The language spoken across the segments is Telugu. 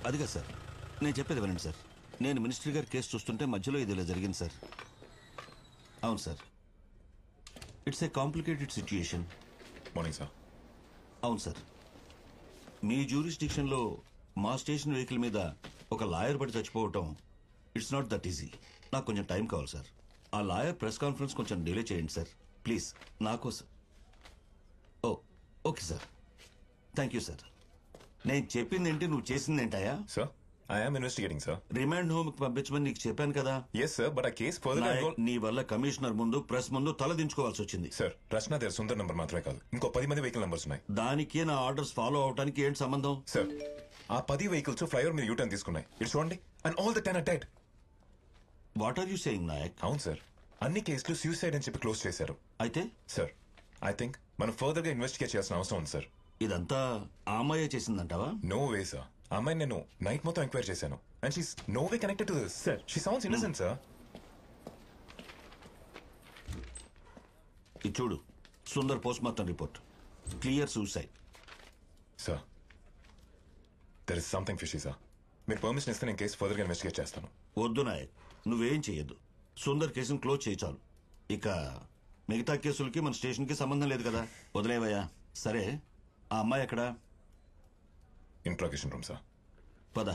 అదిగా సార్, నేను చెప్పేది వినండి సార్. నేను మినిస్టర్ గారి కేసు చూస్తుంటే మధ్యలో ఇది ఇలా జరిగింది సార్. అవును sir, it's a complicated situation. Morning sir. అవును సార్, మీ జ్యూరిస్డిక్షన్లో మా స్టేషన్ వెహికల్ మీద ఒక లాయర్ పడి చచ్చిపోవటం ఇట్స్ నాట్ దట్ ఈజీ. నాకు కొంచెం టైం కావాలి సార్. ఆ లాయర్ ప్రెస్ కాన్ఫరెన్స్ కొంచెం డిలే చేయండి సార్ ప్లీజ్, నా కోసం. Oh okay sir, thank you sir. నేను చెప్పింది ఏంటి, నువ్వు చేసింది ఏంటయా? Sir, I am investigating, sir. Remand home కి పంపించమని నీకు చెప్పాను కదా. Yes, sir, but a case further నీ వల్ల కమిషనర్ ముందు ప్రెస్ ముందు తలదించుకోవాల్సి వచ్చింది. సార్, రచన దగ్గర సుందర్ నంబర్ మాత్రమే కాదు, ఇంకో 10 మంది వెహికల్ నంబర్స్ ఉన్నాయి. దానికి నా ఆర్డర్స్ ఫాలో అవడానికి ఏంటి సంబంధం? సార్, ఆ 10 వెహికల్స్ ఫ్లైఓవర్ మీద యూటర్న్ తీసుకున్నాయి. ఇటు చూడండి, and all the 10 are dead. What are you saying Nayak? అవును సార్, అన్ని కేసులు సూసైడ్ అని చెప్పి క్లోజ్ చేశారు. అయితే సార్, ఐ థింక్ మనం ఫర్దర్ గా ఇన్వెస్టిగేట్ చేయాల్సిన అవసరం ఉంది సార్. ఇదంతా ఆ అమ్మాయే చేసిందంటావా? నో వే సార్, ఆ అమ్మాయిని నేను నైట్ మొత్తం ఎంక్వైరీ చేశాను. And she's no way connected to this. Sir. She sounds innocent sir. ఇది చూడు, Sundar post mortem report, clear suicide. Sir, there is something fishy sir. మీరు పర్మిషన్ ఇస్తే నేను కేసు ఫర్దర్ గా ఇన్వెస్టిగేట్ చేస్తాను. వద్దు నాయక్, నువ్వేం చెయ్యొద్దు. సుందర్ కేసును క్లోజ్ చేయి చాలు. ఇక మిగతా కేసులకి మన స్టేషన్ కి సంబంధం లేదు కదా, వదిలేవయ్యా. సరే, ఆ అమ్మాయి ఎక్కడా? Interrogation room sir. పద.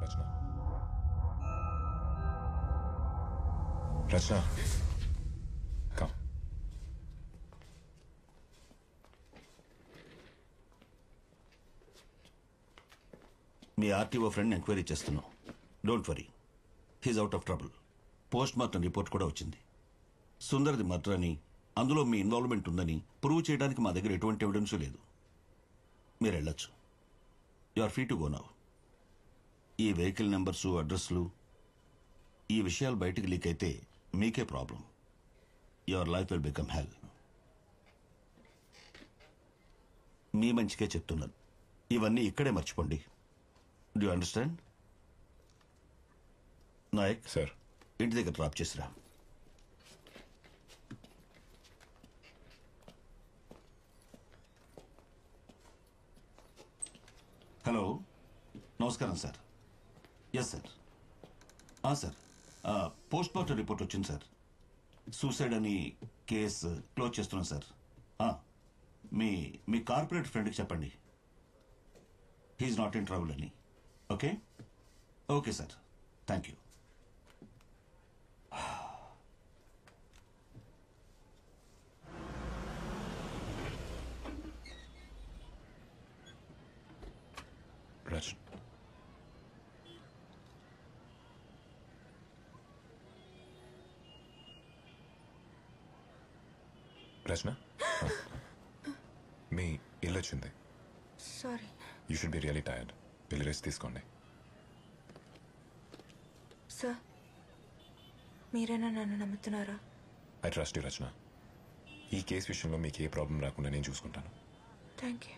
రచన, రచన, కమ్. మీ ఆర్టీఓ ఫ్రెండ్ ఎంక్వైరీ చేస్తున్నాం. Don't worry, he's out of trouble. Post mortem report కూడా వచ్చింది. సుందర్ది మర్డర్ అని, అందులో మీ ఇన్వాల్వ్మెంట్ ఉందని ప్రూవ్ చేయడానికి మా దగ్గర ఎటువంటి ఎవిడెన్స్ లేదు. మీరు వెళ్ళొచ్చు. You are free to go now. ఈ వెహికల్ నెంబర్సు, అడ్రస్లు, ఈ విషయాలు బయటికి లీక్ అయితే మీకే problem. Your life will become hell. మీ మంచికే చెప్తున్నాను. ఇవన్నీ ఇక్కడే మర్చిపోండి. Do understand? నాయక్ సార్, ఇంటి దగ్గర డ్రాప్ చేసిరా. హలో, నమస్కారం sir. Yes sir. Sir, post mortem report వచ్చింది సార్. సూసైడ్ అని కేసు క్లోజ్ చేస్తున్నాం సార్. మీ మీ కార్పొరేట్ ఫ్రెండ్కి చెప్పండి, హీఈస్ నాట్ ఇన్ ట్రబుల్ అని. Okay okay sir, thank you. Rachana, Rachana, మీ ఇల్లు వచ్చింది. Sorry. You should be really tired. వెళ్ళి రెస్ట్ తీసుకోండి. సార్, మీరైనా నన్ను నమ్ముతున్నారా? I trust you Rachana. ఈ కేసు విషయంలో మీకు ఏ ప్రాబ్లం రాకుండా నేను చూసుకుంటాను. Thank you.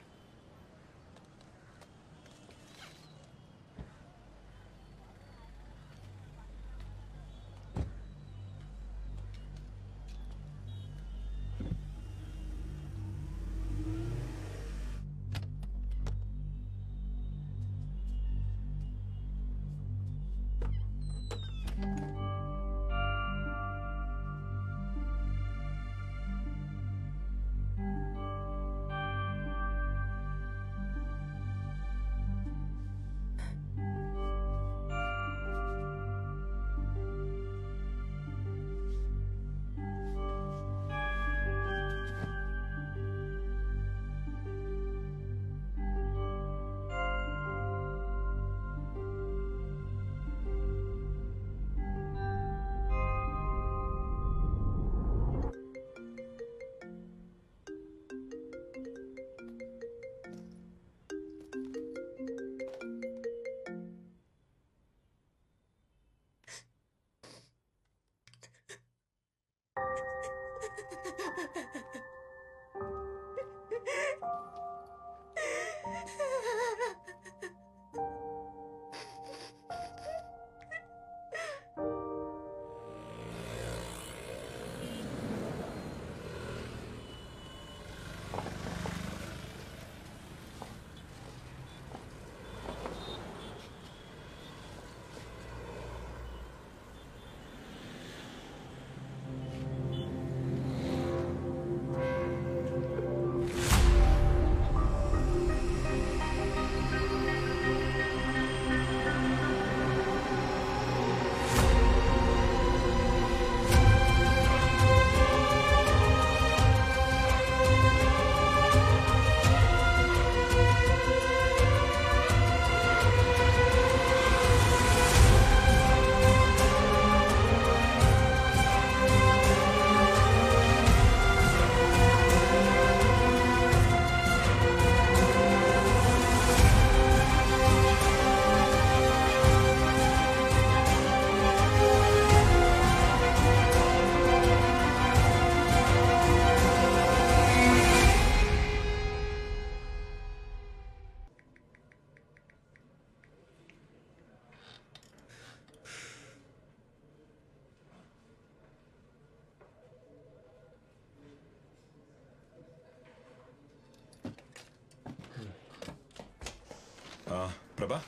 ప్రభా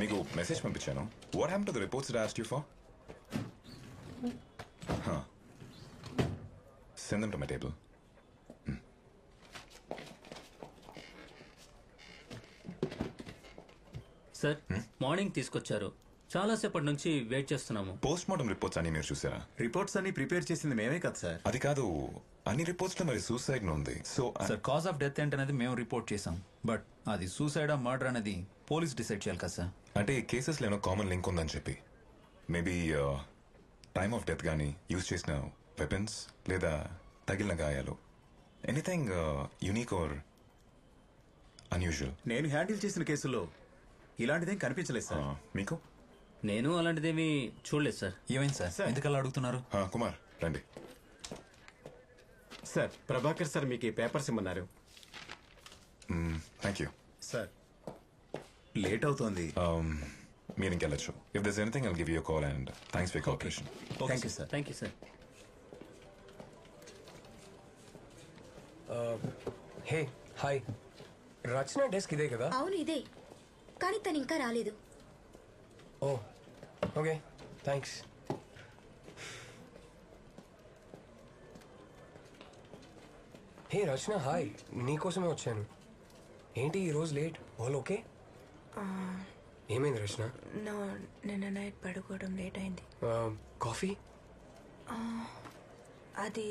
మీకు మెసేజ్ పంపించాను. What happened to the reports that I asked you for? Send them to my table. Sir morning తీసుకొచ్చారు. చాలాసేపటి నుంచి వెయిట్ చేస్తున్నాము. పోస్ట్ మార్టం రిపోర్ట్స్ అన్ని మీరు చూసారా? రిపోర్ట్స్ అన్ని ప్రిపేర్ చేసింది మేమే కదా సార్. అది కాదు, అన్ని రిపోర్ట్స్ లో మరి సూసైడ్ ఉంది. So sir cause of death ఏంటనేది మేము రిపోర్ట్ చేసాం, బట్ అది సూసైడా మర్డర్ అనేది పోలీస్ డిసైడ్ చేయాలి కదా సార్. అంటే ఈ కేసెస్ లో కామన్ లింక్ ఉందని చెప్పి మేబీ టైమ్ ఆఫ్ డెత్ కానీ యూజ్ చేసిన వెపన్స్ లేదా తగిలిన గాయాలు ఎనీథింగ్ యూనిక్ ఆర్ అన్యూజువల్. నేను హ్యాండిల్ చేసిన కేసుల్లో ఇలాంటిదేం కనిపించలేదు సార్. మీకు? నేను అలాంటిదేమీ చూడలేదు సార్. ఏమైంది సార్, ఎందుకలా అడుగుతున్నారు? కుమార్ రండి. సార్ ప్రభాకర్ సార్ మీకు ఈ పేపర్స్ ఇమ్మన్నారు. Thank you sir. లేట్ అవుతోంది. మీరు ఇంకెళ్ళచ్చు. If there's anything I'll give you call and thanks for cooperation. Thank you sir. Thank you sir. Hey hi, Rachana desk ఇదే కదా? అవును ఇదే, కానీ తను ఇంకా రాలేదు. Oh okay thanks. Hey Rachana hi, నీకోసమే వచ్చాను. ఏంటి ఈరోజు లేట్? All okay? ఏమైంది రచన? నిన్న నైట్ పడుకోవడం లేట్ అయింది. కాఫీ? అది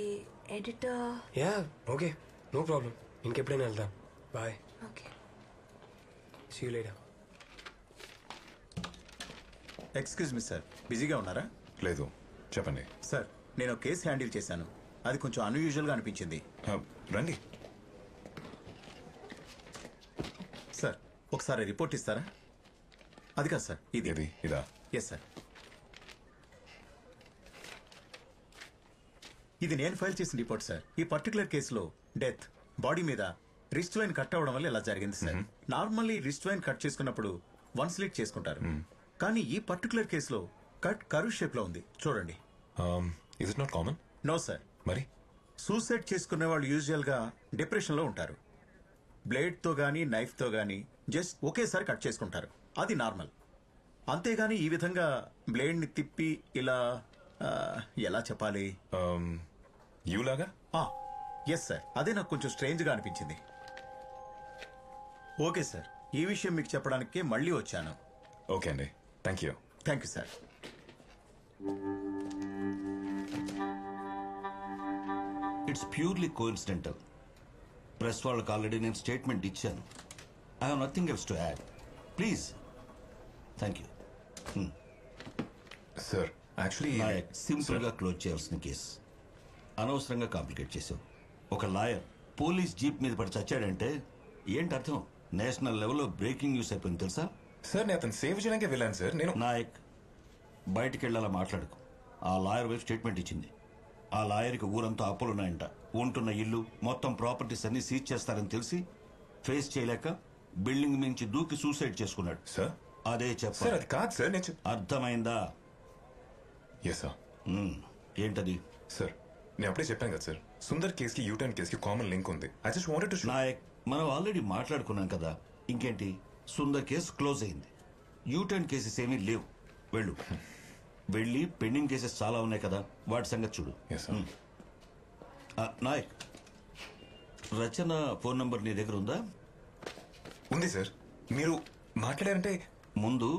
editor. Ya okay, no problem. ఇంకెప్పుడైనా వెళ్దాం. Bye. Okay. See you later. Excuse me sir, బిజీగా ఉన్నారా? లేదు, చెప్పండి. సార్ నేను ఒక కేసు హ్యాండిల్ చేశాను. అది కొంచెం అన్యూజువల్గా అనిపించింది. రండి. సార్ ఒకసారి రిపోర్ట్ ఇస్తారా? అది కాదు సార్, ఇది. ఇది ఇదా? Yes sir. ఇది నేను ఫైల్ చేసిన రిపోర్ట్ సార్. ఈ పర్టికులర్ కేసులో డెత్ బాడీ మీద రిస్ట్ వైన్ కట్ అవ్వడం వల్ల ఇలా జరిగింది sir. Normally wrist vein cut చేసుకున్నప్పుడు వన్ స్లిట్ చేసుకుంటారు, కానీ ఈ పర్టికులర్ కేసులో కట్ కర్వ్ షేప్ లో ఉంది. చూడండి. Is it not common? No sir. మరి సూసైడ్ చేసుకునే వాళ్ళు యూజువల్ గా డిప్రెషన్ లో ఉంటారు. బ్లేడ్ తో గానీ నైఫ్ తో గానీ జస్ట్ ఒకేసారి కట్ చేసుకుంటారు, అది నార్మల్. అంతేగాని ఈ విధంగా బ్లేడ్ ని తిప్పి ఇలా ఎలా చెప్పాలి, యూ లాగా? ఎస్ సార్, అదే నాకు కొంచెం స్ట్రేంజ్ గా అనిపించింది. ఓకే సార్, ఈ విషయం మీకు చెప్పడానికే మళ్ళీ వచ్చాను. ఓకే అండి, thank you. Thank you sir. It's purely coincidental. Press వాళ్ళకి ఆల్రెడీ నేను స్టేట్మెంట్ ఇచ్చాను. I have nothing else to add. Please. Thank you. Sir actually simple గా క్లోజ్ చేయాల్సిన కేసు అనవసరంగా కాంప్లికేట్ చేసావు. ఒక లాయర్ పోలీస్ జీప్ మీద పడి చచ్చాడంటే ఏంటి అర్థం? నేషనల్ లెవెల్లో బ్రేకింగ్ న్యూస్ అయిపోయింది తెలుసా? సార్ నేను అతను సేవ్ చేయడానికి వెళ్ళాను సార్. నేను నాయక్, బయటికి వెళ్ళాలా మాట్లాడుకు. ఆ లాయర్ వైపు స్టేట్మెంట్ ఇచ్చింది. ఆ లాయర్కి ఊరంతా అప్పులున్నాయంట. ఉంటున్న ఇల్లు మొత్తం ప్రాపర్టీస్ అన్ని సీజ్ చేస్తారని తెలిసి ఫేస్ చేయలేక బిల్డింగ్ మించి దూకి సూసైడ్ చేసుకున్నాడు. సార్ అదే సార్ చెప్పారు. అది కాదు సార్. నేను అర్థమైందా? Yes sir. ఏంటది? సార్ నేను అప్పుడే చెప్పాను కదా సార్, సుందర్ కేసుకి యూటర్న్ కేసుకి కామన్ లింక్ ఉంది. I just wanted to show. Nayak, మనం ఆల్రెడీ మాట్లాడుకున్నాం కదా, ఇంకేంటి? సుందర్ కేసు క్లోజ్ అయింది. యూటర్న్ కేసెస్ ఏమీ లేవు. వెళ్ళు. వెళ్ళి పెండింగ్ కేసెస్ చాలా ఉన్నాయి కదా, వాటి సంగతి చూడు. Yes sir. Nayak, Rachana phone number నీ దగ్గర ఉందా? ఉంది సార్. మీరు మాట్లాడారంటే ముందు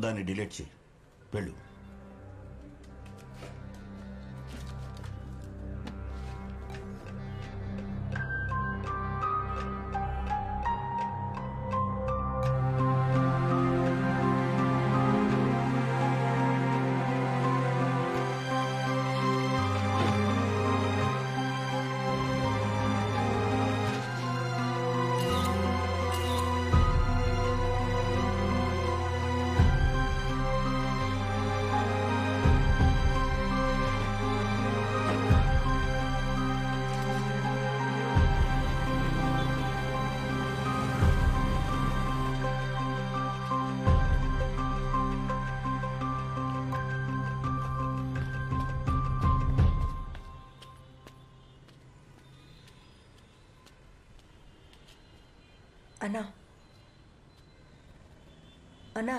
దాన్ని డిలీట్ చేయి. వెళ్ళు. అన్నా, అన్నా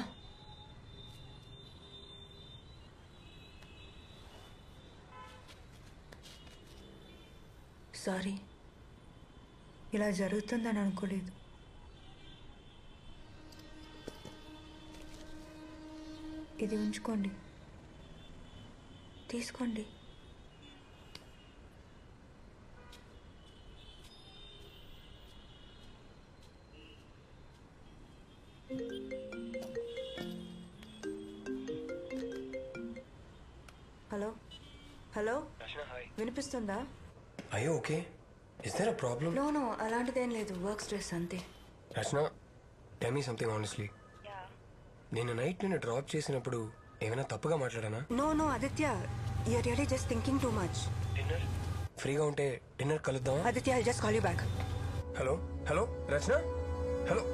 సారీ, ఇలా జరుగుతుందని అనుకోలేదు. ఇది ఉంచుకోండి, తీసుకోండి. హలో హలో, వినిపిస్తుందా? అయ్యో okay, is there a problem? No no, అలాంటిదేం లేదు, వర్క్ స్ట్రెస్ అంతే. Rachana, tell me something honestly. నేను నైట్ నిన్ను డ్రాప్ చేసినప్పుడు ఏమైనా తప్పుగా మాట్లాడానా? No no Aditya, you're really just thinking too much. Dinner ఫ్రీగా ఉంటే డిన్నర్ కలుద్దామా? Aditya, I'll just call you back. Hello hello Rachana, hello.